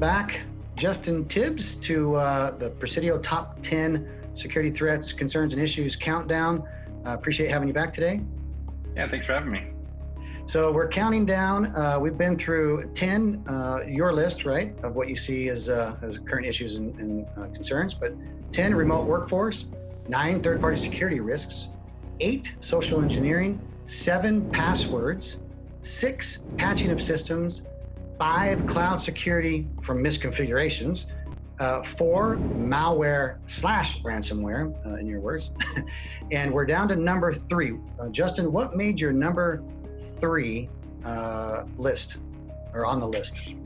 back Justin Tibbs to the Presidio Top 10 Security Threats, Concerns, and Issues Countdown. Appreciate having you back today. Yeah, thanks for having me. So we're counting down. We've been through 10, your list, right, of what you see as current issues and concerns, but 10 remote workforce, 9 third-party security risks, 8 social engineering, 7 passwords, 6 patching of systems, 5 cloud security from misconfigurations, 4 malware / ransomware, in your words, and we're down to number 3. Justin, what made your number 3 list, or on the list?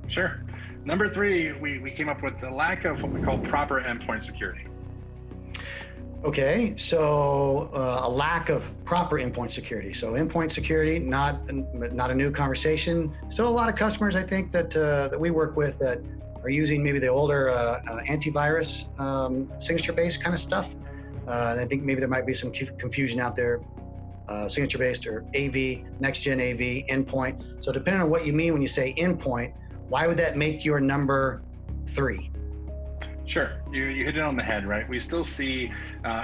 Sure. Number 3, we came up with the lack of what we call proper endpoint security. Okay, so a lack of proper endpoint security. So endpoint security, not a new conversation. Still a lot of customers, I think, that we work with that are using maybe the older antivirus signature-based kind of stuff. And I think maybe there might be some confusion out there, signature-based or AV, next-gen AV, endpoint. So depending on what you mean when you say endpoint, why would that make your number 3? Sure, you hit it on the head, right? We still see,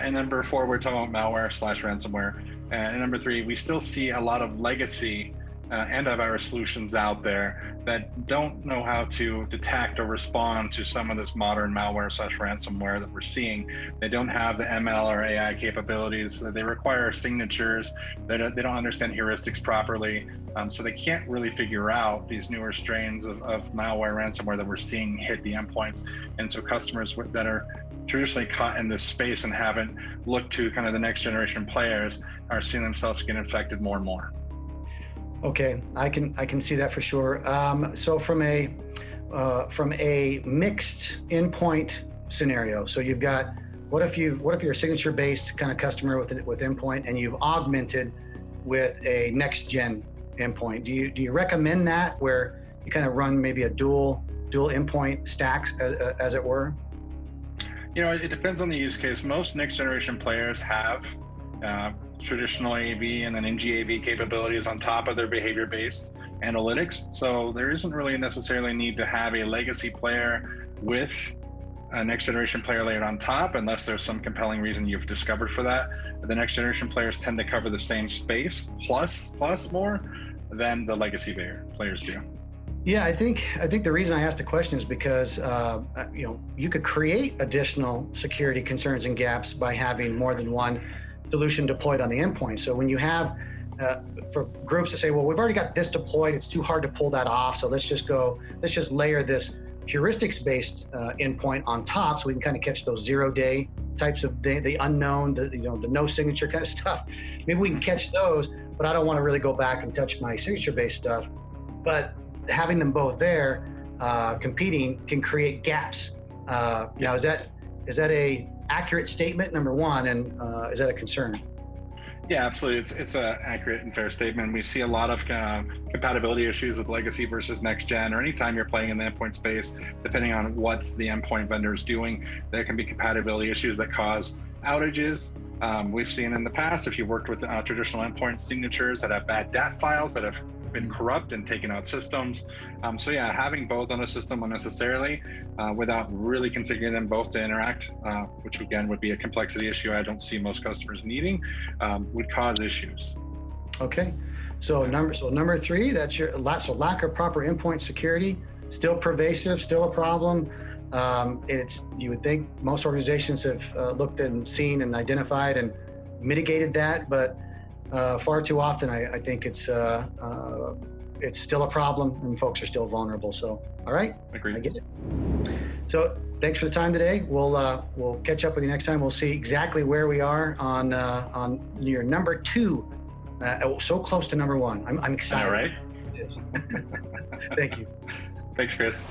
in number 4, we're talking about malware / ransomware. And in number 3, we still see a lot of legacy antivirus solutions out there that don't know how to detect or respond to some of this modern malware / ransomware that we're seeing. They don't have the ML or AI capabilities. They require signatures. They don't understand heuristics properly. So they can't really figure out these newer strains of malware, ransomware that we're seeing hit the endpoints. And so customers that are traditionally caught in this space and haven't looked to kind of the next generation players are seeing themselves get infected more and more. Okay, I can see that for sure. So from a mixed endpoint scenario, so you've got, what if you're a signature-based kind of customer with endpoint, and you've augmented with a next-gen endpoint? Do you recommend that, where you kind of run maybe a dual endpoint stacks, as it were? You know, it depends on the use case. Most next-generation players have traditional AV and then NGAV capabilities on top of their behavior-based analytics. So there isn't really necessarily need to have a legacy player with a next generation player layered on top, unless there's some compelling reason you've discovered for that. The next generation players tend to cover the same space plus more than the legacy players do. Yeah, I think the reason I asked the question is because you could create additional security concerns and gaps by having more than one solution deployed on the endpoint. So when you have for groups that say, well, we've already got this deployed, it's too hard to pull that off, so let's just layer this heuristics-based endpoint on top, so we can kind of catch those 0-day types of the unknown, the no signature kind of stuff. Maybe we can catch those, but I don't want to really go back and touch my signature-based stuff. But having them both there competing can create gaps. Now, is that a accurate statement, number one, and is that a concern? Yeah, absolutely. It's an accurate and fair statement. We see a lot of compatibility issues with legacy versus next gen, or anytime you're playing in the endpoint space, depending on what the endpoint vendor is doing, there can be compatibility issues that cause outages. We've seen in the past, if you worked with traditional endpoint signatures that have bad DAT files that have been corrupt and taken out systems. So yeah, having both on a system unnecessarily without really configuring them both to interact, which again would be a complexity issue I don't see most customers needing, would cause issues. Okay, so number 3, that's your lack of proper endpoint security, still pervasive, still a problem. You would think most organizations have looked and seen and identified and mitigated that, but far too often, I think it's still a problem and folks are still vulnerable. So, all right, agreed. I get it. So, thanks for the time today. We'll catch up with you next time. We'll see exactly where we are on your number 2. So close to number 1. I'm excited. All right. Thank you. Thanks, Chris.